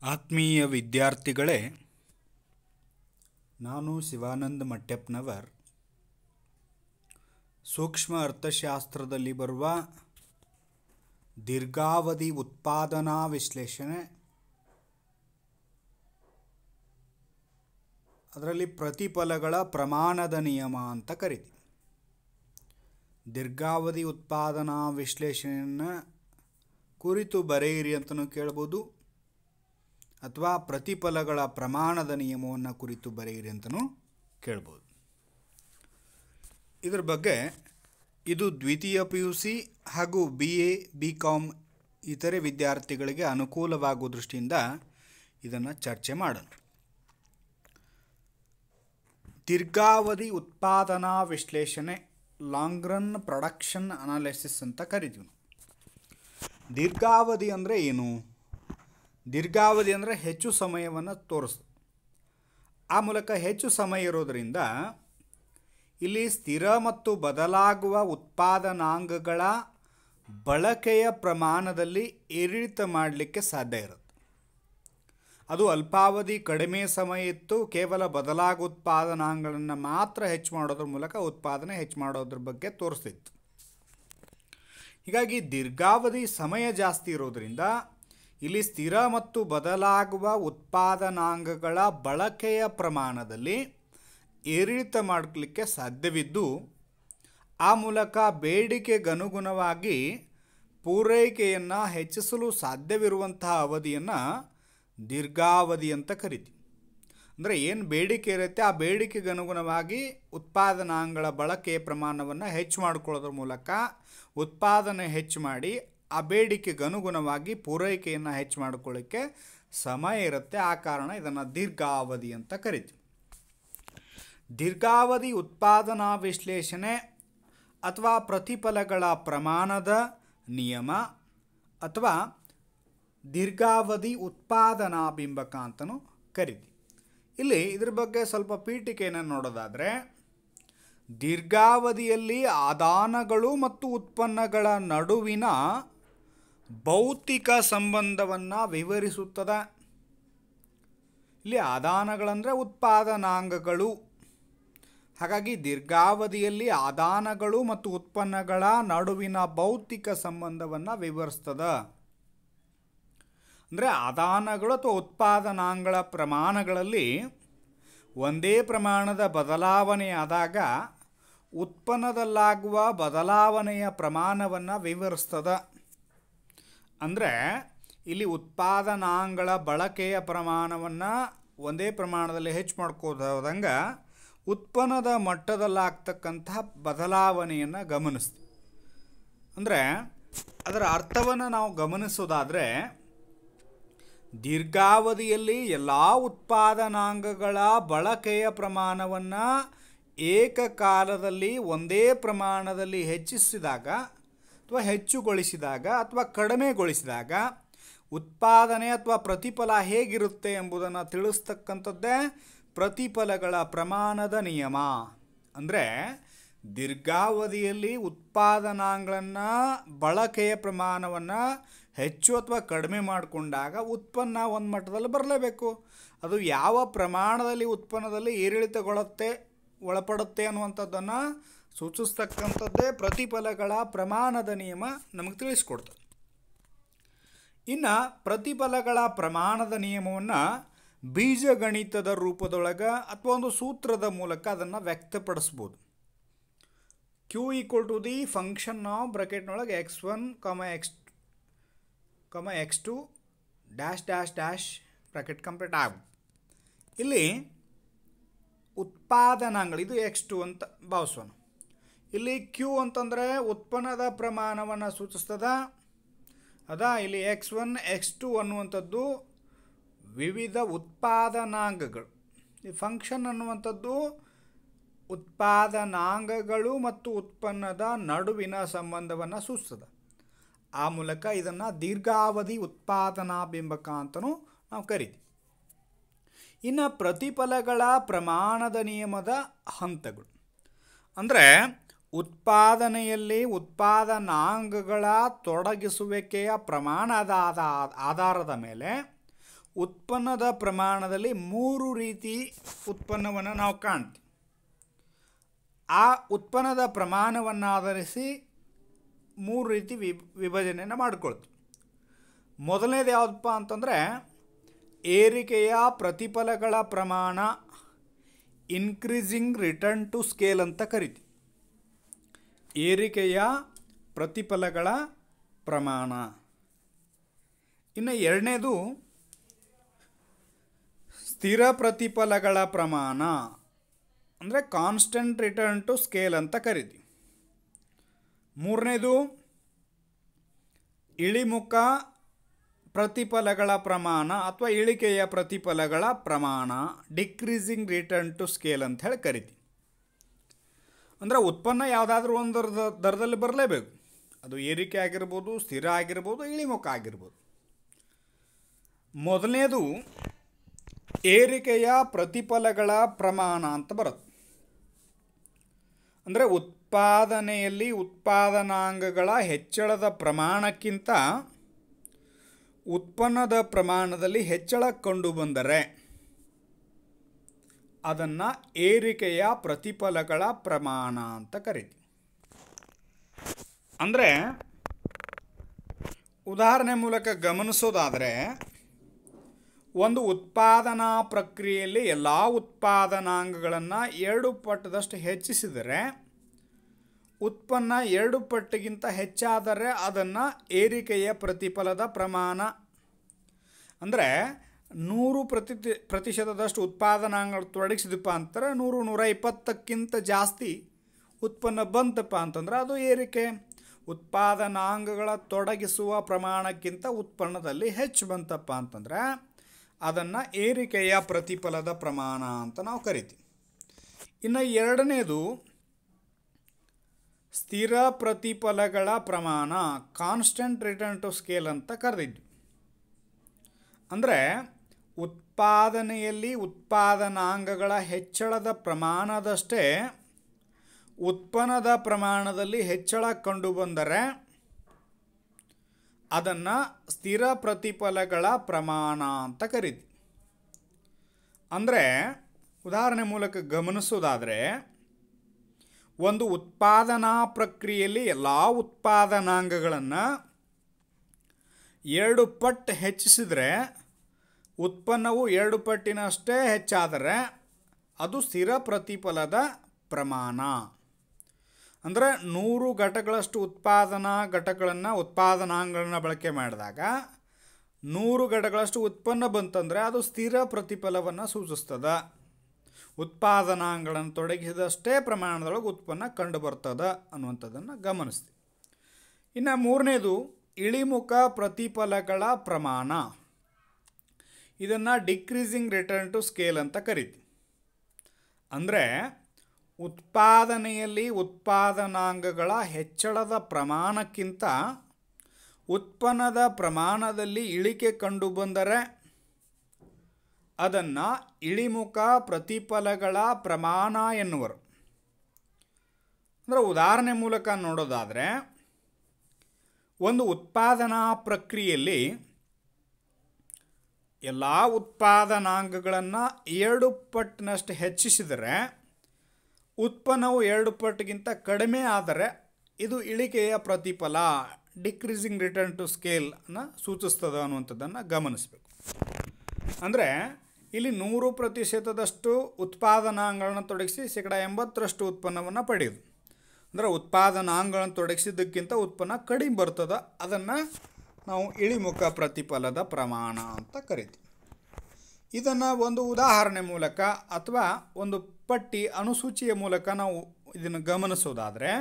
ಆತ್ಮೀಯ ವಿದ್ಯಾರ್ಥಿಗಳೇ, ನಾನು ಶಿವಾನಂದ ಮಟ್ಯಪ್ಪನವರ್. ಸೂಕ್ಷ್ಮ ಅರ್ಥಶಾಸ್ತ್ರದಲ್ಲಿ ಬರುವ ದೀರ್ಘಾವಧಿ ಉತ್ಪಾದನಾ ವಿಶ್ಲೇಷಣೆ, ಅದರಲ್ಲಿ ಪ್ರತಿಫಲಗಳ ಪ್ರಮಾಣದ ನಿಯಮ ಅಂತ ಕರಿತೀವಿ. ದೀರ್ಘಾವಧಿ ಉತ್ಪಾದನಾ ವಿಶ್ಲೇಷಣೆಯನ್ನು ಕುರಿತು ಬರೆಯಿರಿ ಅಂತಲೂ ಕೇಳ್ಬೋದು, ಅಥವಾ ಪ್ರತಿಫಲಗಳ ಪ್ರಮಾಣದ ನಿಯಮವನ್ನು ಕುರಿತು ಬರೆಯಿರಿ ಅಂತಲೂ ಕೇಳ್ಬೋದು. ಇದರ ಬಗ್ಗೆ ಇದು ದ್ವಿತೀಯ PUC ಹಾಗೂ BA BCom ಇತರೆ ವಿದ್ಯಾರ್ಥಿಗಳಿಗೆ ಅನುಕೂಲವಾಗುವ ದೃಷ್ಟಿಯಿಂದ ಇದನ್ನು ಚರ್ಚೆ ಮಾಡೋಣ. ದೀರ್ಘಾವಧಿ ಉತ್ಪಾದನಾ ವಿಶ್ಲೇಷಣೆ, ಲಾಂಗ್ ರನ್ ಪ್ರೊಡಕ್ಷನ್ ಅನಾಲಿಸಿಸ್ ಅಂತ ಕರಿತೀವಿ. ದೀರ್ಘಾವಧಿ ಅಂದರೆ ಏನು? ದೀರ್ಘಾವಧಿ ಅಂದರೆ ಹೆಚ್ಚು ಸಮಯವನ್ನು ತೋರಿಸ್ತದೆ. ಆ ಮೂಲಕ ಹೆಚ್ಚು ಸಮಯ ಇರೋದರಿಂದ ಇಲ್ಲಿ ಸ್ಥಿರ ಮತ್ತು ಬದಲಾಗುವ ಉತ್ಪಾದನಾಂಗಗಳ ಬಳಕೆಯ ಪ್ರಮಾಣದಲ್ಲಿ ಏರಿಳಿತ ಮಾಡಲಿಕ್ಕೆ ಸಾಧ್ಯ ಇರುತ್ತೆ. ಅದು ಅಲ್ಪಾವಧಿ ಕಡಿಮೆ ಸಮಯ ಇತ್ತು, ಕೇವಲ ಬದಲಾಗುವ ಉತ್ಪಾದನಾಂಗಗಳನ್ನು ಮಾತ್ರ ಹೆಚ್ಚು ಮಾಡೋದ್ರ ಮೂಲಕ ಉತ್ಪಾದನೆ ಹೆಚ್ಚು ಮಾಡೋದ್ರ ಬಗ್ಗೆ ತೋರಿಸ್ತಿತ್ತು. ಹೀಗಾಗಿ ದೀರ್ಘಾವಧಿ ಸಮಯ ಜಾಸ್ತಿ ಇರೋದರಿಂದ ಇಲ್ಲಿ ಸ್ಥಿರ ಮತ್ತು ಬದಲಾಗುವ ಉತ್ಪಾದನಾಂಗಗಳ ಬಳಕೆಯ ಪ್ರಮಾಣದಲ್ಲಿ ಏರಿಳಿತ ಮಾಡಲಿಕ್ಕೆ ಸಾಧ್ಯವಿದ್ದು, ಆ ಮೂಲಕ ಬೇಡಿಕೆಗನುಗುಣವಾಗಿ ಪೂರೈಕೆಯನ್ನು ಹೆಚ್ಚಿಸಲು ಸಾಧ್ಯವಿರುವಂತಹ ಅವಧಿಯನ್ನು ದೀರ್ಘಾವಧಿ ಅಂತ ಕರಿತೀವಿ. ಅಂದರೆ ಏನು ಬೇಡಿಕೆ ಇರುತ್ತೆ, ಆ ಬೇಡಿಕೆಗೆ ಅನುಗುಣವಾಗಿ ಉತ್ಪಾದನಾಂಗಗಳ ಬಳಕೆಯ ಪ್ರಮಾಣವನ್ನು ಹೆಚ್ಚು ಮಾಡಿಕೊಳ್ಳೋದ್ರ ಮೂಲಕ ಉತ್ಪಾದನೆ ಹೆಚ್ಚು ಮಾಡಿ ಆ ಬೇಡಿಕೆಗೆ ಅನುಗುಣವಾಗಿ ಪೂರೈಕೆಯನ್ನು ಹೆಚ್ಚು ಮಾಡಿಕೊಳ್ಳಿಕ್ಕೆ ಸಮಯ ಇರುತ್ತೆ. ಆ ಕಾರಣ ಇದನ್ನು ದೀರ್ಘಾವಧಿ ಅಂತ ಕರಿತೀವಿ. ದೀರ್ಘಾವಧಿ ಉತ್ಪಾದನಾ ವಿಶ್ಲೇಷಣೆ ಅಥವಾ ಪ್ರತಿಫಲಗಳ ಪ್ರಮಾಣದ ನಿಯಮ ಅಥವಾ ದೀರ್ಘಾವಧಿ ಉತ್ಪಾದನಾ ಬಿಂಬಕ ಅಂತಲೂ ಕರಿತೀವಿ. ಇಲ್ಲಿ ಇದ್ರ ಬಗ್ಗೆ ಸ್ವಲ್ಪ ಪೀಠಿಕೆಯನ್ನು ನೋಡೋದಾದರೆ, ದೀರ್ಘಾವಧಿಯಲ್ಲಿ ಆದಾನಗಳು ಮತ್ತು ಉತ್ಪನ್ನಗಳ ನಡುವಿನ ಭೌತಿಕ ಸಂಬಂಧವನ್ನು ವಿವರಿಸುತ್ತದೆ. ಇಲ್ಲಿ ಆದಾನಗಳಂದರೆ ಉತ್ಪಾದನಾಂಗಗಳು. ಹಾಗಾಗಿ ದೀರ್ಘಾವಧಿಯಲ್ಲಿ ಆದಾನಗಳು ಮತ್ತು ಉತ್ಪನ್ನಗಳ ನಡುವಿನ ಭೌತಿಕ ಸಂಬಂಧವನ್ನು ವಿವರಿಸ್ತದೆ. ಅಂದರೆ ಆದಾನಗಳು ಅಥವಾ ಉತ್ಪಾದನಾಂಗಗಳ ಪ್ರಮಾಣಗಳಲ್ಲಿ ಒಂದೇ ಪ್ರಮಾಣದ ಬದಲಾವಣೆಯಾದಾಗ ಉತ್ಪನ್ನದಲ್ಲಾಗುವ ಬದಲಾವಣೆಯ ಪ್ರಮಾಣವನ್ನು ವಿವರಿಸ್ತದೆ. ಅಂದರೆ ಇಲ್ಲಿ ಉತ್ಪಾದನಾಂಗಗಳ ಬಳಕೆಯ ಪ್ರಮಾಣವನ್ನು ಒಂದೇ ಪ್ರಮಾಣದಲ್ಲಿ ಹೆಚ್ಚು ಮಾಡ್ಕೋದಂಗೆ ಉತ್ಪನ್ನದ ಮಟ್ಟದಲ್ಲಾಗ್ತಕ್ಕಂತಹ ಬದಲಾವಣೆಯನ್ನು ಗಮನಿಸ್ತೀವಿ. ಅಂದರೆ ಅದರ ಅರ್ಥವನ್ನು ನಾವು ಗಮನಿಸೋದಾದರೆ, ದೀರ್ಘಾವಧಿಯಲ್ಲಿ ಎಲ್ಲ ಉತ್ಪಾದನಾಂಗಗಳ ಬಳಕೆಯ ಪ್ರಮಾಣವನ್ನು ಏಕಕಾಲದಲ್ಲಿ ಒಂದೇ ಪ್ರಮಾಣದಲ್ಲಿ ಹೆಚ್ಚಿಸಿದಾಗ ಅಥವಾ ಹೆಚ್ಚುಗೊಳಿಸಿದಾಗ ಅಥವಾ ಕಡಿಮೆಗೊಳಿಸಿದಾಗ ಉತ್ಪಾದನೆ ಅಥವಾ ಪ್ರತಿಫಲ ಹೇಗಿರುತ್ತೆ ಎಂಬುದನ್ನು ತಿಳಿಸ್ತಕ್ಕಂಥದ್ದೇ ಪ್ರತಿಫಲಗಳ ಪ್ರಮಾಣದ ನಿಯಮ. ಅಂದರೆ ದೀರ್ಘಾವಧಿಯಲ್ಲಿ ಉತ್ಪಾದನಾಂಗಗಳನ್ನು ಬಳಕೆಯ ಪ್ರಮಾಣವನ್ನು ಹೆಚ್ಚು ಅಥವಾ ಕಡಿಮೆ ಮಾಡಿಕೊಂಡಾಗ ಉತ್ಪನ್ನ ಒಂದು ಮಟ್ಟದಲ್ಲಿ ಬರಲೇಬೇಕು. ಅದು ಯಾವ ಪ್ರಮಾಣದಲ್ಲಿ ಉತ್ಪನ್ನದಲ್ಲಿ ಒಳಪಡುತ್ತೆ ಅನ್ನುವಂಥದ್ದನ್ನು ಸೂಚಿಸ್ತಕ್ಕಂಥದ್ದೇ ಪ್ರತಿಫಲಗಳ ಪ್ರಮಾಣದ ನಿಯಮ ನಮಗೆ ತಿಳಿಸ್ಕೊಡ್ತದೆ. ಇನ್ನು ಪ್ರತಿಫಲಗಳ ಪ್ರಮಾಣದ ನಿಯಮವನ್ನು ಬೀಜಗಣಿತದ ರೂಪದೊಳಗೆ ಅಥವಾ ಒಂದು ಸೂತ್ರದ ಮೂಲಕ ಅದನ್ನು ವ್ಯಕ್ತಪಡಿಸ್ಬೋದು. Q = ದಿ ಫಂಕ್ಷನ್ ಆಫ್ ಬ್ರಾಕೆಟ್ನೊಳಗೆ x1, x2 dash bracket complete ಆಗುತ್ತೆ. ಇಲ್ಲಿ ಉತ್ಪಾದನಾಂಗಗಳು ಇದು x2 ಅಂತ ಭಾವಿಸೋಣ. ಇಲ್ಲಿ Q ಅಂತಂದರೆ ಉತ್ಪನ್ನದ ಪ್ರಮಾಣವನ್ನು ಸೂಚಿಸ್ತದೆ. ಇಲ್ಲಿ x1 x2 ಅನ್ನುವಂಥದ್ದು ವಿವಿಧ ಉತ್ಪಾದನಾಂಗಗಳು. ಈ ಫಂಕ್ಷನ್ ಅನ್ನುವಂಥದ್ದು ಉತ್ಪಾದನಾಂಗಗಳು ಮತ್ತು ಉತ್ಪನ್ನದ ನಡುವಿನ ಸಂಬಂಧವನ್ನು ಸೂಚಿಸ್ತದೆ. ಆ ಮೂಲಕ ಇದನ್ನು ದೀರ್ಘಾವಧಿ ಉತ್ಪಾದನಾ ಬಿಂಬಕ ಅಂತಲೂ ನಾವು ಕರಿತೀವಿ. ಇನ್ನು ಪ್ರತಿಫಲಗಳ ಪ್ರಮಾಣದ ನಿಯಮದ ಹಂತಗಳು ಅಂದರೆ ಉತ್ಪಾದನೆಯಲ್ಲಿ ಉತ್ಪಾದನಾಂಗಗಳ ತೊಡಗಿಸುವಿಕೆಯ ಪ್ರಮಾಣದ ಆಧಾರದ ಮೇಲೆ ಉತ್ಪನ್ನದ ಪ್ರಮಾಣದಲ್ಲಿ 3 ರೀತಿ ಉತ್ಪನ್ನವನ್ನು ನಾವು ಕಾಣ್ತೀವಿ. ಆ ಉತ್ಪನ್ನದ ಪ್ರಮಾಣವನ್ನು ಆಧರಿಸಿ 3 ರೀತಿ ವಿಭಜನೆಯನ್ನು ಮಾಡಿಕೊಳ್ತೀವಿ. ಮೊದಲನೇದು ಯಾವುದಪ್ಪ ಅಂತಂದರೆ ಏರಿಕೆಯ ಪ್ರತಿಫಲಗಳ ಪ್ರಮಾಣ, ಇನ್ಕ್ರೀಸಿಂಗ್ ರಿಟರ್ನ್ ಟು ಸ್ಕೇಲ್ ಅಂತ ಕರಿತೀವಿ. ಏರಿಕೆಯ ಪ್ರತಿಫಲಗಳ ಪ್ರಮಾಣ. ಇನ್ನು ಎರಡನೇದು ಸ್ಥಿರ ಪ್ರತಿಫಲಗಳ ಪ್ರಮಾಣ ಅಂದರೆ ಕಾನ್ಸ್ಟೆಂಟ್ ರಿಟರ್ನ್ ಟು ಸ್ಕೇಲ್ ಅಂತ ಕರಿತೀವಿ. ಮೂರನೇದು ಇಳಿಮುಖ ಪ್ರತಿಫಲಗಳ ಪ್ರಮಾಣ ಅಥವಾ ಇಳಿಕೆಯ ಪ್ರತಿಫಲಗಳ ಪ್ರಮಾಣ, ಡಿಕ್ರೀಸಿಂಗ್ ರಿಟರ್ನ್ ಟು ಸ್ಕೇಲ್ ಅಂತ ಹೇಳಿ ಕರಿತೀವಿ. ಅಂದರೆ ಉತ್ಪನ್ನ ಯಾವುದಾದ್ರೂ ಒಂದು ದರದಲ್ಲಿ ಬರಲೇಬೇಕು. ಅದು ಏರಿಕೆ ಆಗಿರ್ಬೋದು, ಸ್ಥಿರ ಆಗಿರ್ಬೋದು, ಇಳಿಮುಖ ಆಗಿರ್ಬೋದು. ಮೊದಲನೇದು ಏರಿಕೆಯ ಪ್ರತಿಫಲಗಳ ಪ್ರಮಾಣ ಅಂತ ಬರುತ್ತೆ. ಅಂದರೆ ಉತ್ಪಾದನೆಯಲ್ಲಿ ಉತ್ಪಾದನಾಂಗಗಳ ಹೆಚ್ಚಳದ ಪ್ರಮಾಣಕ್ಕಿಂತ ಉತ್ಪನ್ನದ ಪ್ರಮಾಣದಲ್ಲಿ ಹೆಚ್ಚಳ ಕಂಡುಬಂದರೆ ಅದನ್ನು ಏರಿಕೆಯ ಪ್ರತಿಫಲಗಳ ಪ್ರಮಾಣ ಅಂತ ಕರಿತೀವಿ. ಅಂದರೆ ಉದಾಹರಣೆ ಮೂಲಕ ಗಮನಿಸೋದಾದರೆ, ಒಂದು ಉತ್ಪಾದನಾ ಪ್ರಕ್ರಿಯೆಯಲ್ಲಿ ಎಲ್ಲ ಉತ್ಪಾದನಾಂಗಗಳನ್ನು 2 ಪಟ್ಟದಷ್ಟು ಹೆಚ್ಚಿಸಿದರೆ ಉತ್ಪನ್ನ 2 ಪಟ್ಟಿಗಿಂತ ಹೆಚ್ಚಾದರೆ ಅದನ್ನು ಏರಿಕೆಯ ಪ್ರತಿಫಲದ ಪ್ರಮಾಣ. ಅಂದರೆ 100% ಉತ್ಪಾದನಾಂಗಗಳು ತೊಡಗಿಸಿದಪ್ಪ ಅಂತಾರೆ, 100-120ಕ್ಕಿಂತ ಜಾಸ್ತಿ ಉತ್ಪನ್ನ ಬಂತಪ್ಪ ಅಂತಂದ್ರೆ ಅದು ಏರಿಕೆ. ಉತ್ಪಾದನಾಂಗಗಳ ತೊಡಗಿಸುವ ಪ್ರಮಾಣಕ್ಕಿಂತ ಉತ್ಪನ್ನದಲ್ಲಿ ಹೆಚ್ಚು ಬಂತಪ್ಪ ಅಂತಂದರೆ ಅದನ್ನು ಏರಿಕೆಯ ಪ್ರತಿಫಲದ ಪ್ರಮಾಣ ಅಂತ ನಾವು ಕರಿತೀವಿ. ಇನ್ನು ಎರಡನೇದು ಸ್ಥಿರ ಪ್ರತಿಫಲಗಳ ಪ್ರಮಾಣ, ಕಾನ್ಸ್ಟೆಂಟ್ ರಿಟರ್ನ್ ಟು ಸ್ಕೇಲ್ ಅಂತ ಕರೆದಿದ್ವಿ. ಅಂದರೆ ಉತ್ಪಾದನೆಯಲ್ಲಿ ಉತ್ಪಾದನಾಂಗಗಳ ಹೆಚ್ಚಳದ ಪ್ರಮಾಣದಷ್ಟೇ ಉತ್ಪನ್ನದ ಪ್ರಮಾಣದಲ್ಲಿ ಹೆಚ್ಚಳ ಕಂಡುಬಂದರೆ ಅದನ್ನು ಸ್ಥಿರ ಪ್ರತಿಫಲಗಳ ಪ್ರಮಾಣ ಅಂತ ಕರಿತೀವಿ. ಅಂದರೆ ಉದಾಹರಣೆ ಮೂಲಕ ಗಮನಿಸೋದಾದರೆ, ಒಂದು ಉತ್ಪಾದನಾ ಪ್ರಕ್ರಿಯೆಯಲ್ಲಿ ಎಲ್ಲ ಉತ್ಪಾದನಾಂಗಗಳನ್ನು 2 ಪಟ್ಟು ಹೆಚ್ಚಿಸಿದರೆ ಉತ್ಪನ್ನವು 2 ಪಟ್ಟಿನಷ್ಟೇ ಹೆಚ್ಚಾದರೆ ಅದು ಸ್ಥಿರ ಪ್ರತಿಫಲದ ಪ್ರಮಾಣ. ಅಂದರೆ 100 ಘಟಕಗಳಷ್ಟು ಉತ್ಪಾದನಾಂಗಗಳನ್ನು ಬಳಕೆ ಮಾಡಿದಾಗ 100 ಘಟಕಗಳಷ್ಟು ಉತ್ಪನ್ನ ಬಂತಂದರೆ ಅದು ಸ್ಥಿರ ಪ್ರತಿಫಲವನ್ನು ಸೂಚಿಸ್ತದೆ. ಉತ್ಪಾದನಾಂಗಗಳನ್ನು ತೊಡಗಿಸಿದಷ್ಟೇ ಪ್ರಮಾಣದೊಳಗೆ ಉತ್ಪನ್ನ ಕಂಡು ಬರ್ತದೆ ಅನ್ನುವಂಥದ್ದನ್ನು ಗಮನಿಸ್ತೀವಿ. ಇನ್ನು ಮೂರನೇದು ಇಳಿಮುಖ ಪ್ರತಿಫಲಗಳ ಪ್ರಮಾಣ. ಇದನ್ನು ಡಿಕ್ರೀಸಿಂಗ್ ರಿಟರ್ನ್ ಟು ಸ್ಕೇಲ್ ಅಂತ ಕರಿತೀವಿ. ಅಂದರೆ ಉತ್ಪಾದನೆಯಲ್ಲಿ ಉತ್ಪಾದನಾಂಗಗಳ ಹೆಚ್ಚಳದ ಪ್ರಮಾಣಕ್ಕಿಂತ ಉತ್ಪನ್ನದ ಪ್ರಮಾಣದಲ್ಲಿ ಇಳಿಕೆ ಕಂಡುಬಂದರೆ ಅದನ್ನು ಇಳಿಮುಖ ಪ್ರತಿಫಲಗಳ ಪ್ರಮಾಣ ಎನ್ನುವರು. ಅಂದರೆ ಉದಾಹರಣೆ ಮೂಲಕ ನೋಡೋದಾದರೆ, ಒಂದು ಉತ್ಪಾದನಾ ಪ್ರಕ್ರಿಯೆಯಲ್ಲಿ ಎಲ್ಲ ಉತ್ಪಾದನಾಂಗಗಳನ್ನು 2 ಪಟ್ಟಿನಷ್ಟು ಹೆಚ್ಚಿಸಿದರೆ ಉತ್ಪನ್ನವು 2 ಪಟ್ಟಿಗಿಂತ ಕಡಿಮೆ ಆದರೆ ಇದು ಇಳಿಕೆಯ ಪ್ರತಿಫಲ, ಡಿಕ್ರೀಸಿಂಗ್ ರಿಟರ್ನ್ ಟು ಸ್ಕೇಲ್ ಅನ್ನು ಸೂಚಿಸ್ತದೆ ಅನ್ನುವಂಥದ್ದನ್ನು ಗಮನಿಸಬೇಕು. ಅಂದರೆ ಇಲ್ಲಿ 100% ಉತ್ಪಾದನಾಂಗಗಳನ್ನು ತೊಡಗಿಸಿ 80% ಉತ್ಪನ್ನವನ್ನು ಪಡೆಯೋದು. ಅಂದರೆ ಉತ್ಪಾದನಾಂಗಗಳನ್ನು ತೊಡಗಿಸಿದ್ದಕ್ಕಿಂತ ಉತ್ಪನ್ನ ಕಡಿಮೆ ಬರ್ತದೆ. ಅದನ್ನು ನಾವು ಇಳಿಮುಖ ಪ್ರತಿಫಲದ ಪ್ರಮಾಣ ಅಂತ ಕರಿತೀವಿ. ಇದನ್ನು ಒಂದು ಉದಾಹರಣೆ ಮೂಲಕ ಅಥವಾ ಒಂದು ಪಟ್ಟಿ ಅನುಸೂಚಿಯ ಮೂಲಕ ನಾವು ಇದನ್ನು ಗಮನಿಸೋದಾದರೆ,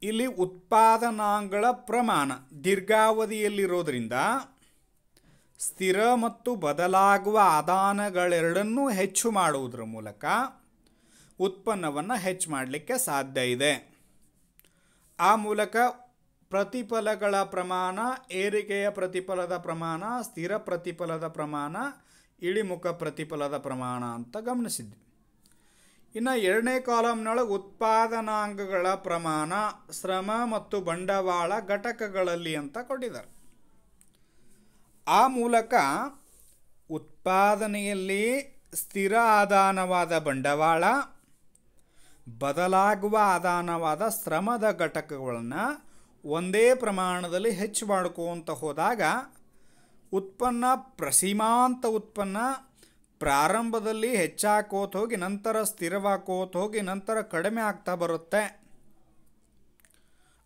ಇಲ್ಲಿ ಉತ್ಪಾದನಾಂಗಗಳ ಪ್ರಮಾಣ ದೀರ್ಘಾವಧಿಯಲ್ಲಿರೋದರಿಂದ ಸ್ಥಿರ ಮತ್ತು ಬದಲಾಗುವ ಆದಾನಗಳೆರಡನ್ನೂ ಹೆಚ್ಚು ಮಾಡುವುದರ ಮೂಲಕ ಉತ್ಪನ್ನವನ್ನು ಹೆಚ್ಚು ಮಾಡಲಿಕ್ಕೆ ಸಾಧ್ಯ ಇದೆ. ಆ ಮೂಲಕ ಪ್ರತಿಫಲಗಳ ಪ್ರಮಾಣ, ಏರಿಕೆಯ ಪ್ರತಿಫಲದ ಪ್ರಮಾಣ, ಸ್ಥಿರ ಪ್ರತಿಫಲದ ಪ್ರಮಾಣ, ಇಳಿಮುಖ ಪ್ರತಿಫಲದ ಪ್ರಮಾಣ ಅಂತ ಗಮನಿಸಿದ್ವಿ. ಇನ್ನು ಎರಡನೇ ಕಾಲಮ್ನೊಳಗೆ ಉತ್ಪಾದನಾಂಗಗಳ ಪ್ರಮಾಣ, ಶ್ರಮ ಮತ್ತು ಬಂಡವಾಳ ಘಟಕಗಳಲ್ಲಿ ಅಂತ ಕೊಟ್ಟಿದ್ದಾರೆ. ಆ ಮೂಲಕ ಉತ್ಪಾದನೆಯಲ್ಲಿ ಸ್ಥಿರ ಆದಾನವಾದ ಬಂಡವಾಳ, ಬದಲಾಗುವ ಆದಾನವಾದ ಶ್ರಮದ ಘಟಕಗಳನ್ನು ಒಂದೇ ಪ್ರಮಾಣದಲ್ಲಿ ಹೆಚ್ಚು ಮಾಡ್ಕೋತ ಹೋದಾಗ ಉತ್ಪನ್ನ ಸೀಮಾಂತ ಉತ್ಪನ್ನ ಪ್ರಾರಂಭದಲ್ಲಿ ಹೆಚ್ಚಾಕೋತ ಹೋಗಿ ನಂತರ ಸ್ಥಿರವಾಕೋತ ಹೋಗಿ ನಂತರ ಕಡಿಮೆ ಆಗ್ತಾ ಬರುತ್ತೆ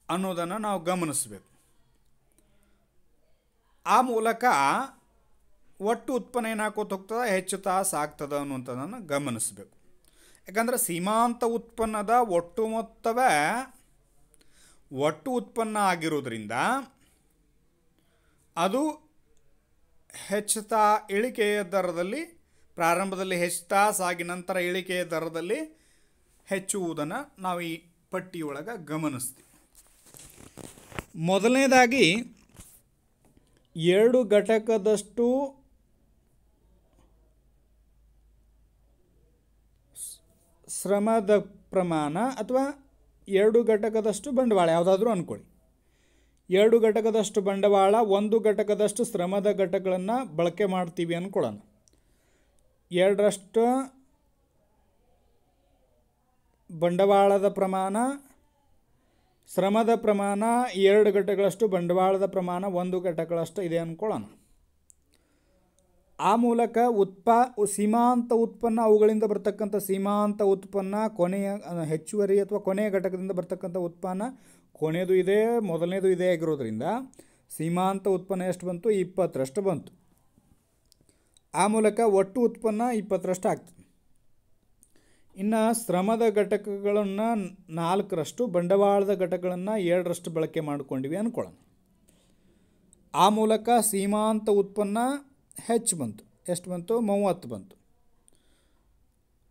ಅನ್ನೋದನ್ನು ನಾವು ಗಮನಿಸಬೇಕು. ಆ ಮೂಲಕ ಒಟ್ಟು ಉತ್ಪನ್ನ ಏನಾಕೋತ ಹೋಗ್ತದೆ, ಹೆಚ್ಚುತ್ತಾ ಸಾಗ್ತದೆ ಅನ್ನುವಂಥದ್ದನ್ನು ಗಮನಿಸಬೇಕು. ಯಾಕಂದರೆ ಸೀಮಾಂತ ಉತ್ಪನ್ನದ ಒಟ್ಟು ಮೊತ್ತವೇ ಒಟ್ಟು ಉತ್ಪನ್ನ ಆಗಿರೋದ್ರಿಂದ ಅದು ಹೆಚ್ಚುತ್ತಾ ಇಳಿಕೆಯ ದರದಲ್ಲಿ ಪ್ರಾರಂಭದಲ್ಲಿ ಹೆಚ್ಚುತ್ತಾ ಸಾಗಿ ನಂತರ ಇಳಿಕೆಯ ದರದಲ್ಲಿ ಹೆಚ್ಚುವುದನ್ನು ನಾವು ಈ ಪಟ್ಟಿಯೊಳಗೆ ಗಮನಿಸ್ತೀವಿ. ಮೊದಲನೇದಾಗಿ 2 ಘಟಕದಷ್ಟು ಶ್ರಮದ ಪ್ರಮಾಣ ಅಥವಾ 2 ಘಟಕದಷ್ಟು ಬಂಡವಾಳ ಯಾವುದಾದ್ರೂ ಅಂದ್ಕೊಳ್ಳಿ. 2 ಘಟಕದಷ್ಟು ಬಂಡವಾಳ, 1 ಘಟಕದಷ್ಟು ಶ್ರಮದ ಘಟಕಗಳನ್ನು ಬಳಕೆ ಮಾಡ್ತೀವಿ ಅಂದ್ಕೊಳ್ಳೋಣ. 2ರಷ್ಟು ಬಂಡವಾಳದ ಪ್ರಮಾಣ, ಶ್ರಮದ ಪ್ರಮಾಣ 2 ಘಟಕಗಳಷ್ಟು, ಬಂಡವಾಳದ ಪ್ರಮಾಣ 1 ಘಟಕಗಳಷ್ಟು ಇದೆ ಅಂದ್ಕೊಳ್ಳೋಣ. ಆ ಮೂಲಕ ಸೀಮಾಂತ ಉತ್ಪನ್ನ, ಅವುಗಳಿಂದ ಬರ್ತಕ್ಕಂಥ ಸೀಮಾಂತ ಉತ್ಪನ್ನ ಕೊನೆಯ ಹೆಚ್ಚುವರಿ ಅಥವಾ ಕೊನೆಯ ಘಟಕದಿಂದ ಬರ್ತಕ್ಕಂಥ ಉತ್ಪನ್ನ ಕೊನೆಯದು ಇದೆ, ಮೊದಲನೇದು ಇದೆ ಆಗಿರೋದ್ರಿಂದ ಸೀಮಾಂತ ಉತ್ಪನ್ನ ಎಷ್ಟು ಬಂತು, 20ರಷ್ಟು ಬಂತು. ಆ ಮೂಲಕ ಒಟ್ಟು ಉತ್ಪನ್ನ 20ರಷ್ಟು ಆಗ್ತದೆ. ಇನ್ನು ಶ್ರಮದ ಘಟಕಗಳನ್ನು 4ರಷ್ಟು, ಬಂಡವಾಳದ ಘಟಕಗಳನ್ನು 7ರಷ್ಟು ಬಳಕೆ ಮಾಡಿಕೊಂಡಿವಿ ಅಂದ್ಕೊಳ್ಳೋಣ. ಆ ಮೂಲಕ ಸೀಮಾಂತ ಉತ್ಪನ್ನ ಹೆಚ್ಚು ಬಂತು. ಎಷ್ಟು ಬಂತು, 30 ಬಂತು.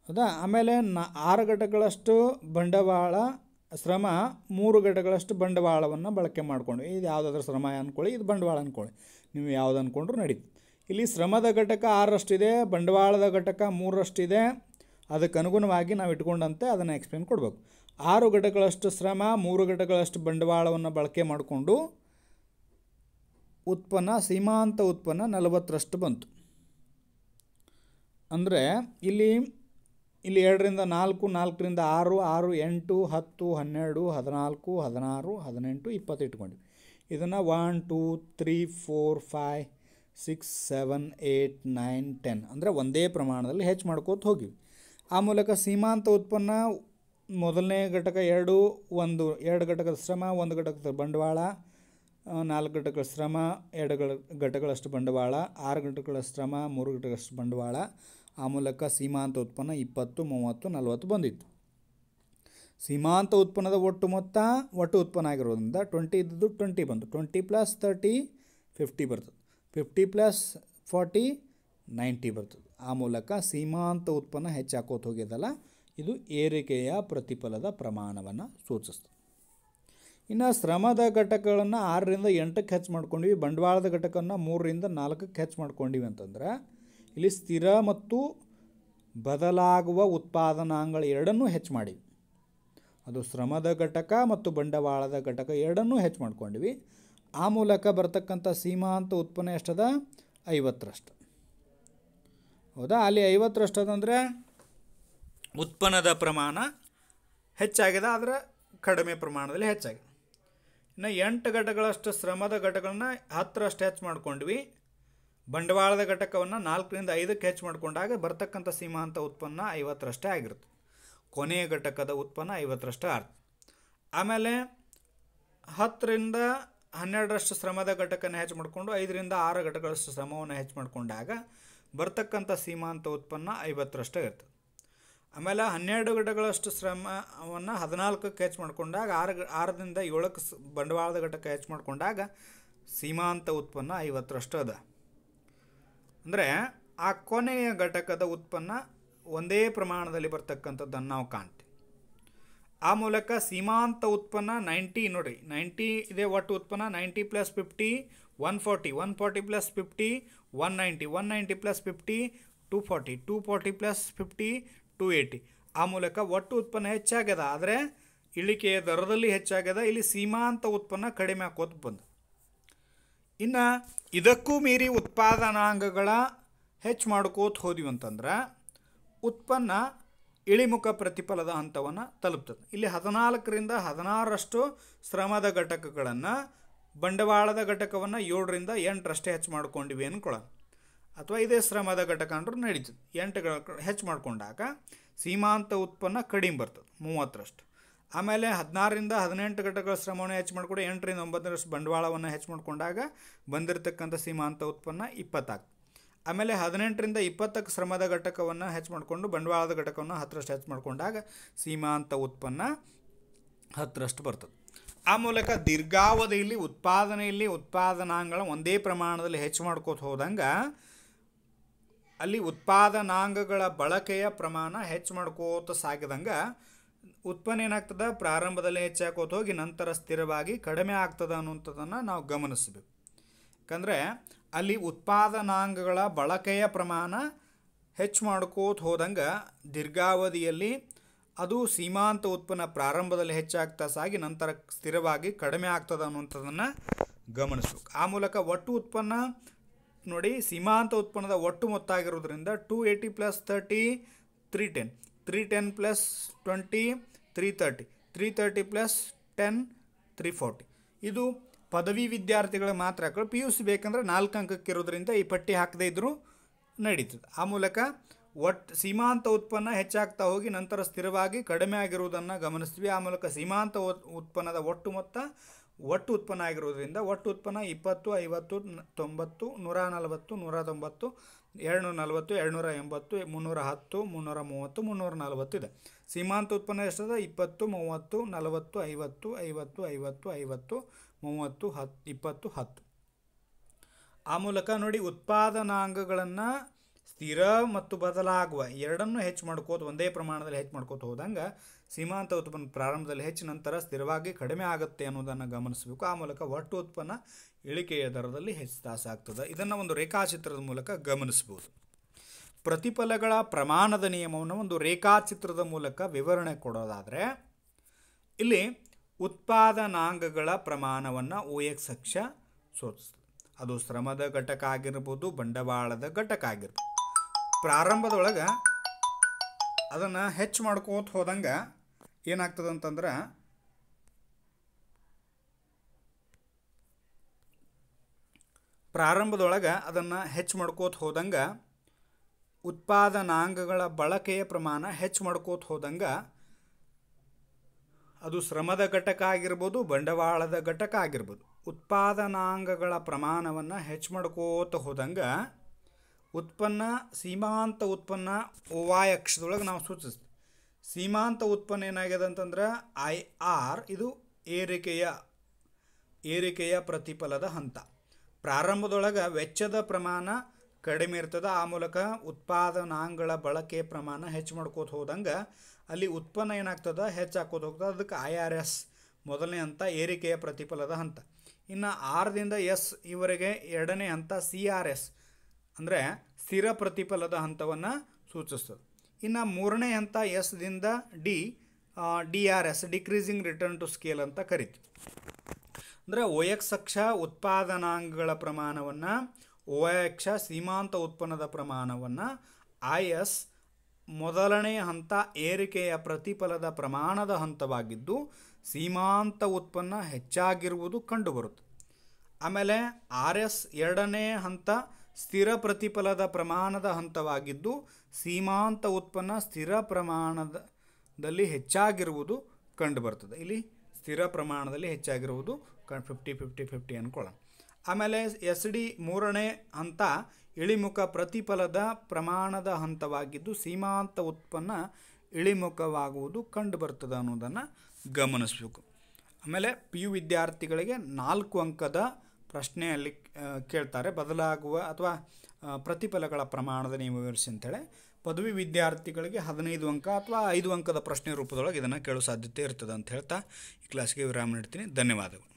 ಹೌದಾ? ಆಮೇಲೆ 6 ಘಟಕಗಳಷ್ಟು ಬಂಡವಾಳ, ಶ್ರಮ 3 ಘಟಕಗಳಷ್ಟು ಬಂಡವಾಳವನ್ನು ಬಳಕೆ ಮಾಡಿಕೊಂಡ್ವಿ. ಇದು ಯಾವುದಾದ್ರೂ ಶ್ರಮ ಅಂದ್ಕೊಳ್ಳಿ, ಇದು ಬಂಡವಾಳ ಅಂದ್ಕೊಳ್ಳಿ, ನೀವು ಯಾವುದು ಅಂದ್ಕೊಂಡ್ರೂ ನಡೀತು. ಇಲ್ಲಿ ಶ್ರಮದ ಘಟಕ 6ರಷ್ಟಿದೆ, ಬಂಡವಾಳದ ಘಟಕ 3ರಷ್ಟಿದೆ. ಅದಕ್ಕೆ ಅನುಗುಣವಾಗಿ ನಾವು ಇಟ್ಕೊಂಡಂತೆ ಅದನ್ನು ಎಕ್ಸ್ಪ್ಲೇನ್ ಕೊಡಬೇಕು. 6 ಘಟಕಗಳಷ್ಟು ಶ್ರಮ, 3 ಘಟಕಗಳಷ್ಟು ಬಂಡವಾಳವನ್ನು ಬಳಕೆ ಮಾಡಿಕೊಂಡು ಉತ್ಪನ್ನ ಸೀಮಾಂತ ಉತ್ಪನ್ನ 40ರಷ್ಟು ಬಂತು. ಅಂದರೆ ಇಲ್ಲಿ 2ರಿಂದ 4, 4ರಿಂದ 6, 6, 8, 10, 12, 14, 16, 18, 20 ಇಟ್ಕೊಂಡ್ವಿ. ಇದನ್ನು 1, 2, 3, 4, 5, 6, 7, 8, 9, 10 ಅಂದರೆ ಒಂದೇ ಪ್ರಮಾಣದಲ್ಲಿ ಹೆಚ್ಚು ಮಾಡ್ಕೋತ ಹೋಗಿವಿ. ಆ ಮೂಲಕ ಸೀಮಾಂತ ಉತ್ಪನ್ನ ಮೊದಲನೇ ಘಟಕ 2 ಘಟಕದ ಶ್ರಮ, 1 ಘಟಕದ ಬಂಡವಾಳ, 4 ಘಟಕಗಳ ಶ್ರಮ, 2 ಘಟಕಗಳಷ್ಟು ಬಂಡವಾಳ, 6 ಘಟಕಗಳ ಶ್ರಮ, 3 ಘಟಕಗಳಷ್ಟು ಬಂಡವಾಳ. ಆ ಮೂಲಕ ಸೀಮಾಂತ ಉತ್ಪನ್ನ 20, 30, 40 ಬಂದಿತ್ತು. ಸೀಮಾಂತ ಉತ್ಪನ್ನದ ಒಟ್ಟು ಮೊತ್ತ ಒಟ್ಟು ಉತ್ಪನ್ನ ಆಗಿರೋದ್ರಿಂದ 20 ಇದ್ದದ್ದು 20 ಬಂತು. 20 + 30 50 ಬರ್ತದೆ. 50 + 40 90 ಬರ್ತದೆ. ಆ ಮೂಲಕ ಸೀಮಾಂತ ಉತ್ಪನ್ನ ಹೆಚ್ಚಾಕೋತ ಹೋಗ್ಯದಲ್ಲ, ಇದು ಏರಿಕೆಯ ಪ್ರತಿಫಲದ ಪ್ರಮಾಣವನ್ನು ಸೂಚಿಸ್ತದೆ. ಇನ್ನು ಶ್ರಮದ ಘಟಕಗಳನ್ನು 6ರಿಂದ 8ಕ್ಕೆ ಹೆಚ್ಚು ಮಾಡ್ಕೊಂಡ್ವಿ, ಬಂಡವಾಳದ ಘಟಕವನ್ನು 3ರಿಂದ 4ಕ್ಕೆ ಹೆಚ್ಚು ಮಾಡ್ಕೊಂಡಿವಿ ಅಂತಂದ್ರೆ ಇಲ್ಲಿ ಸ್ಥಿರ ಮತ್ತು ಬದಲಾಗುವ ಉತ್ಪಾದನಾಂಗಗಳ ಎರಡನ್ನೂ ಹೆಚ್ಚು ಮಾಡಿವಿ. ಅದು ಶ್ರಮದ ಘಟಕ ಮತ್ತು ಬಂಡವಾಳದ ಘಟಕ ಎರಡನ್ನೂ ಹೆಚ್ಚು ಮಾಡ್ಕೊಂಡ್ವಿ. ಆ ಮೂಲಕ ಬರ್ತಕ್ಕಂಥ ಸೀಮಾಂತ ಉತ್ಪನ್ನ ಎಷ್ಟದ, 50ರಷ್ಟು. ಹೌದಾ? ಅಲ್ಲಿ 50ರಷ್ಟು ಅದಂದರೆ ಉತ್ಪನ್ನದ ಪ್ರಮಾಣ ಹೆಚ್ಚಾಗಿದೆ, ಆದರೆ ಕಡಿಮೆ ಪ್ರಮಾಣದಲ್ಲಿ ಹೆಚ್ಚಾಗಿದೆ. ಇನ್ನು 8 ಘಟಕಗಳಷ್ಟು ಶ್ರಮದ ಘಟಕಗಳನ್ನ 10ರಷ್ಟು ಹೆಚ್ಚು ಮಾಡ್ಕೊಂಡ್ವಿ. ಬಂಡವಾಳದ ಘಟಕವನ್ನು 4ರಿಂದ 5ಕ್ಕೆ ಹೆಚ್ಚು ಮಾಡಿಕೊಂಡಾಗ ಬರ್ತಕ್ಕಂಥ ಸೀಮಾಂತ ಉತ್ಪನ್ನ 50ರಷ್ಟೇ ಆಗಿರುತ್ತೆ. ಕೊನೆಯ ಘಟಕದ ಉತ್ಪನ್ನ 50ರಷ್ಟೇ ಆಗ್ತದೆ. ಆಮೇಲೆ 10ರಿಂದ 12ರಷ್ಟು ಶ್ರಮದ ಘಟಕನ ಹೆಚ್ಚು ಮಾಡಿಕೊಂಡು 5ರಿಂದ 6 ಘಟಕಗಳಷ್ಟು ಶ್ರಮವನ್ನು ಹೆಚ್ಚು ಮಾಡಿಕೊಂಡಾಗ ಬರ್ತಕ್ಕಂಥ ಸೀಮಾಂತ ಉತ್ಪನ್ನ 50ರಷ್ಟೇ ಇರ್ತದೆ. ಆಮೇಲೆ 12 ಘಟಕಗಳಷ್ಟು ಶ್ರಮವನ್ನು 14ಕ್ಕೆ ಹೆಚ್ಚು ಮಾಡಿಕೊಂಡಾಗ 6ರಿಂದ 7ಕ್ಕೆ ಬಂಡವಾಳದ ಘಟಕ ಹೆಚ್ಚು ಮಾಡಿಕೊಂಡಾಗ ಸೀಮಾಂತ ಉತ್ಪನ್ನ 50ರಷ್ಟು ಅದ. ಅಂದರೆ ಆ ಕೊನೆಯ ಘಟಕದ ಉತ್ಪನ್ನ ಒಂದೇ ಪ್ರಮಾಣದಲ್ಲಿ ಬರ್ತಕ್ಕಂಥದ್ದನ್ನು ನಾವು ಕಾಣ್ತೀವಿ. ಆ ಮೂಲಕ ಸೀಮಾಂತ ಉತ್ಪನ್ನ 90 ನೋಡಿ, 90 ಇದೆ ಒಟ್ಟು ಉತ್ಪನ್ನ. 90 + 50 140, 140 + 50 190, 190 + 50 240, 240 + 50 280. ಆ ಮೂಲಕ ಒಟ್ಟು ಉತ್ಪನ್ನ ಹೆಚ್ಚಾಗ್ಯದ, ಆದರೆ ಇಳಿಕೆಯ ದರದಲ್ಲಿ ಹೆಚ್ಚಾಗ್ಯದ. ಇಲ್ಲಿ ಸೀಮಾಂತ ಉತ್ಪನ್ನ ಕಡಿಮೆ ಆಕೋತ ಬಂದು. ಇನ್ನು ಇದಕ್ಕೂ ಮೀರಿ ಉತ್ಪಾದನಾಂಗಗಳ ಹೆಚ್ಚು ಮಾಡ್ಕೋತ ಹೋದ್ವಿ ಅಂತಂದ್ರೆ ಉತ್ಪನ್ನ ಇಳಿಮುಖ ಪ್ರತಿಫಲದ ಹಂತವನ್ನು ತಲುಪ್ತದೆ. ಇಲ್ಲಿ 14ರಿಂದ 16ರಷ್ಟು ಶ್ರಮದ ಘಟಕಗಳನ್ನು, ಬಂಡವಾಳದ ಘಟಕವನ್ನು 7ರಿಂದ 8ರಷ್ಟೇ ಹೆಚ್ಚು ಮಾಡ್ಕೊಂಡಿವಿ ಅಂದ್ಕೊಳ್ಳೋಣ. ಅಥವಾ ಇದೇ ಶ್ರಮದ ಘಟಕ ಅಂದ್ರೆ ನಡೀತದೆ. 8 ಹೆಚ್ಚು ಮಾಡ್ಕೊಂಡಾಗ ಸೀಮಾಂತ ಉತ್ಪನ್ನ ಕಡಿಮೆ ಬರ್ತದೆ 30ರಷ್ಟು. ಆಮೇಲೆ 16ರಿಂದ 18 ಘಟಕಗಳ ಶ್ರಮವನ್ನು ಹೆಚ್ಚು ಮಾಡಿಕೊಂಡು 8ರಿಂದ 9ರಷ್ಟು ಬಂಡವಾಳವನ್ನು ಹೆಚ್ಚು ಮಾಡಿಕೊಂಡಾಗ ಬಂದಿರತಕ್ಕಂಥ ಸೀಮಾಂತ ಉತ್ಪನ್ನ 20 ಆಗ್ತದೆ. ಆಮೇಲೆ 18ರಿಂದ 20ಕ್ಕೆ ಶ್ರಮದ ಘಟಕವನ್ನು ಹೆಚ್ಚು ಮಾಡಿಕೊಂಡು ಬಂಡವಾಳದ ಘಟಕವನ್ನು 10ರಷ್ಟು ಹೆಚ್ಚು ಮಾಡಿಕೊಂಡಾಗ ಸೀಮಾಂತ ಉತ್ಪನ್ನ 10ರಷ್ಟು ಬರ್ತದೆ. ಆ ಮೂಲಕ ದೀರ್ಘಾವಧಿಯಲ್ಲಿ ಉತ್ಪಾದನೆಯಲ್ಲಿ ಉತ್ಪಾದನಾಂಗಗಳ ಒಂದೇ ಪ್ರಮಾಣದಲ್ಲಿ ಹೆಚ್ಚು ಮಾಡ್ಕೋತ ಹೋದಂಗೆ ಅಲ್ಲಿ ಉತ್ಪಾದನಾಂಗಗಳ ಬಳಕೆಯ ಪ್ರಮಾಣ ಹೆಚ್ಚು ಮಾಡ್ಕೋತ ಸಾಗಿದಂಗೆ ಉತ್ಪನ್ನ ಏನಾಗ್ತದೆ, ಪ್ರಾರಂಭದಲ್ಲಿ ಹೆಚ್ಚಾಕೋತ ಹೋಗಿ ನಂತರ ಸ್ಥಿರವಾಗಿ ಕಡಿಮೆ ಆಗ್ತದೆ ಅನ್ನುವಂಥದ್ದನ್ನು ನಾವು ಗಮನಿಸಬೇಕು. ಯಾಕಂದರೆ ಅಲ್ಲಿ ಉತ್ಪಾದನಾಂಗಗಳ ಬಳಕೆಯ ಪ್ರಮಾಣ ಹೆಚ್ಚು ಮಾಡ್ಕೋತ ಹೋದಂಗೆ ದೀರ್ಘಾವಧಿಯಲ್ಲಿ ಅದು ಸೀಮಾಂತ ಉತ್ಪನ್ನ ಪ್ರಾರಂಭದಲ್ಲಿ ಹೆಚ್ಚಾಗ್ತಾ ಸಾಗಿ ನಂತರ ಸ್ಥಿರವಾಗಿ ಕಡಿಮೆ ಆಗ್ತದೆ ಅನ್ನುವಂಥದ್ದನ್ನು ಗಮನಿಸಬೇಕು. ಆ ಮೂಲಕ ಒಟ್ಟು ಉತ್ಪನ್ನ ನೋಡಿ, ಸೀಮಾಂತ ಉತ್ಪನ್ನದ ಒಟ್ಟು ಮೊತ್ತ ಆಗಿರೋದ್ರಿಂದ 280 + 30 310, 310 + 20 330, 330 + 10 340. ಇದು ಪದವಿ ವಿದ್ಯಾರ್ಥಿಗಳು ಮಾತ್ರ. PUC ಬೇಕಂದ್ರೆ 4 ಅಂಕಕ್ಕೆ ಇರೋದ್ರಿಂದ ಈ ಪಟ್ಟಿ ಹಾಕದೇ ಇದ್ದರೂ ನಡೀತದೆ. ಆ ಮೂಲಕ ಒಟ್ಟು ಸೀಮಾಂತ ಉತ್ಪನ್ನ ಹೆಚ್ಚಾಗ್ತಾ ಹೋಗಿ ನಂತರ ಸ್ಥಿರವಾಗಿ ಕಡಿಮೆ ಆಗಿರುವುದನ್ನು ಗಮನಿಸ್ತೀವಿ. ಆ ಮೂಲಕ ಸೀಮಾಂತ ಉತ್ಪನ್ನದ ಒಟ್ಟು ಮೊತ್ತ ಒಟ್ಟು ಉತ್ಪನ್ನ ಆಗಿರೋದ್ರಿಂದ ಒಟ್ಟು ಉತ್ಪನ್ನ 20, 50, 90, 140, 190, 240, 280, 310, 330, 340 ಇದೆ. ಸೀಮಾಂತ ಉತ್ಪನ್ನ ಎಷ್ಟದ? 20, 30, 40, 50, 50, 50, 50, 30, 10, 20, 10. ಆ ಮೂಲಕ ನೋಡಿ, ಉತ್ಪಾದನಾಂಗಗಳನ್ನು ಸ್ಥಿರ ಮತ್ತು ಬದಲಾಗುವ ಎರಡನ್ನೂ ಹೆಚ್ಚು ಮಾಡ್ಕೋತ ಒಂದೇ ಪ್ರಮಾಣದಲ್ಲಿ ಹೆಚ್ಚು ಮಾಡ್ಕೋತ ಹೋದಂಗೆ ಸೀಮಾಂತ ಉತ್ಪನ್ನ ಪ್ರಾರಂಭದಲ್ಲಿ ಹೆಚ್ಚು ನಂತರ ಸ್ಥಿರವಾಗಿ ಕಡಿಮೆ ಆಗುತ್ತೆ ಅನ್ನೋದನ್ನು ಗಮನಿಸಬೇಕು. ಆ ಮೂಲಕ ಒಟ್ಟು ಉತ್ಪನ್ನ ಇಳಿಕೆಯ ದರದಲ್ಲಿ ಹೆಚ್ಚುತ್ತಾ ಸಾಗ್ತದೆ. ಇದನ್ನು ಒಂದು ರೇಖಾಚಿತ್ರದ ಮೂಲಕ ಗಮನಿಸ್ಬೋದು. ಪ್ರತಿಫಲಗಳ ಪ್ರಮಾಣದ ನಿಯಮವನ್ನು ಒಂದು ರೇಖಾಚಿತ್ರದ ಮೂಲಕ ವಿವರಣೆ ಕೊಡೋದಾದರೆ ಇಲ್ಲಿ ಉತ್ಪಾದನಾಂಗಗಳ ಪ್ರಮಾಣವನ್ನು OX ಅಕ್ಷ ಸೂಚಿಸ್ತದೆ. ಅದು ಶ್ರಮದ ಘಟಕ ಆಗಿರ್ಬೋದು, ಬಂಡವಾಳದ ಘಟಕ ಆಗಿರ್ಬೋದು. ಪ್ರಾರಂಭದೊಳಗೆ ಅದನ್ನು ಹೆಚ್ಚು ಮಾಡ್ಕೋತ ಹೋದಂಗೆ ಏನಾಗ್ತದೆ ಅಂತಂದ್ರೆ ಉತ್ಪಾದನಾಂಗಗಳ ಬಳಕೆಯ ಪ್ರಮಾಣ ಹೆಚ್ಚು ಮಾಡ್ಕೋತ ಹೋದಂಗೆ ಅದು ಶ್ರಮದ ಘಟಕ ಆಗಿರ್ಬೋದು, ಬಂಡವಾಳದ ಘಟಕ ಆಗಿರ್ಬೋದು. ಉತ್ಪಾದನಾಂಗಗಳ ಪ್ರಮಾಣವನ್ನು ಹೆಚ್ಚು ಮಾಡ್ಕೋತ ಹೋದಂಗೆ ಉತ್ಪನ್ನ ಸೀಮಾಂತ ಉತ್ಪನ್ನ OY ಅಕ್ಷದೊಳಗೆ ನಾವು ಸೂಚಿಸ್ತೀವಿ. ಸೀಮಾಂತ ಉತ್ಪನ್ನ ಏನಾಗಿದೆ ಅಂತಂದ್ರೆ IR, ಇದು ಏರಿಕೆಯ ಪ್ರತಿಫಲದ ಹಂತ. ಪ್ರಾರಂಭದೊಳಗೆ ವೆಚ್ಚದ ಪ್ರಮಾಣ ಕಡಿಮೆ ಇರ್ತದೆ. ಆ ಮೂಲಕ ಉತ್ಪಾದನಾಂಗಗಳ ಬಳಕೆಯ ಪ್ರಮಾಣ ಹೆಚ್ಚು ಮಾಡ್ಕೋತ ಹೋದಂಗೆ ಅಲ್ಲಿ ಉತ್ಪನ್ನ ಏನಾಗ್ತದೆ, ಹೆಚ್ಚಾಕೋತ ಹೋಗ್ತದೆ. ಅದಕ್ಕೆ IRS ಮೊದಲನೇ ಹಂತ, ಏರಿಕೆಯ ಪ್ರತಿಫಲದ ಹಂತ. ಇನ್ನು R ದಿಂದ S ಇವರೆಗೆ ಎರಡನೇ ಹಂತ CRS ಅಂದರೆ ಸ್ಥಿರ ಪ್ರತಿಫಲದ ಹಂತವನ್ನು ಸೂಚಿಸ್ತದೆ. ಇನ್ನು ಮೂರನೇ ಹಂತ S ದಿಂದ D, DRS decreasing return to scale ಅಂತ ಕರಿತೀವಿ. ಅಂದರೆ OX ಅಕ್ಷ ಉತ್ಪಾದನಾಂಗಗಳ ಪ್ರಮಾಣವನ್ನು, OY ಅಕ್ಷ ಸೀಮಾಂತ ಉತ್ಪನ್ನದ ಪ್ರಮಾಣವನ್ನು, IS ಮೊದಲನೇ ಹಂತ ಏರಿಕೆಯ ಪ್ರತಿಫಲದ ಪ್ರಮಾಣದ ಹಂತವಾಗಿದ್ದು ಸೀಮಾಂತ ಉತ್ಪನ್ನ ಹೆಚ್ಚಾಗಿರುವುದು ಕಂಡುಬರುತ್ತೆ. ಆಮೇಲೆ RS ಎರಡನೇ ಹಂತ ಸ್ಥಿರ ಪ್ರತಿಫಲದ ಪ್ರಮಾಣದ ಹಂತವಾಗಿದ್ದು ಸೀಮಾಂತ ಉತ್ಪನ್ನ ಸ್ಥಿರ ಪ್ರಮಾಣದಲ್ಲಿ ಹೆಚ್ಚಾಗಿರುವುದು ಕಂಡುಬರ್ತದೆ. ಇಲ್ಲಿ ಸ್ಥಿರ ಪ್ರಮಾಣದಲ್ಲಿ ಹೆಚ್ಚಾಗಿರುವುದು 50-50-50 ಅಂದ್ಕೊಳ್ಳೋಣ. ಆಮೇಲೆ SD ಮೂರನೇ ಹಂತ ಇಳಿಮುಖ ಪ್ರತಿಫಲದ ಪ್ರಮಾಣದ ಹಂತವಾಗಿದ್ದು ಸೀಮಾಂತ ಉತ್ಪನ್ನ ಇಳಿಮುಖವಾಗುವುದು ಕಂಡುಬರ್ತದೆ ಅನ್ನೋದನ್ನು ಗಮನಿಸಬೇಕು. ಆಮೇಲೆ PU ವಿದ್ಯಾರ್ಥಿಗಳಿಗೆ 4 ಅಂಕದ ಪ್ರಶ್ನೆಯಲ್ಲಿ ಕೇಳ್ತಾರೆ, ಬದಲಾಗುವ ಅಥವಾ ಪ್ರತಿಫಲಗಳ ಪ್ರಮಾಣದ ನಿಯಮ ವಿವರಿಸಿ ಅಂತೇಳಿ. ಪದವಿ ವಿದ್ಯಾರ್ಥಿಗಳಿಗೆ 15 ಅಂಕ ಅಥವಾ 5 ಅಂಕದ ಪ್ರಶ್ನೆ ರೂಪದೊಳಗೆ ಇದನ್ನು ಕೇಳೋ ಸಾಧ್ಯತೆ ಇರ್ತದೆ ಅಂತ ಹೇಳ್ತಾ ಈ ಕ್ಲಾಸ್ಗೆ ವಿರಾಮ ನೀಡ್ತೀನಿ. ಧನ್ಯವಾದಗಳು.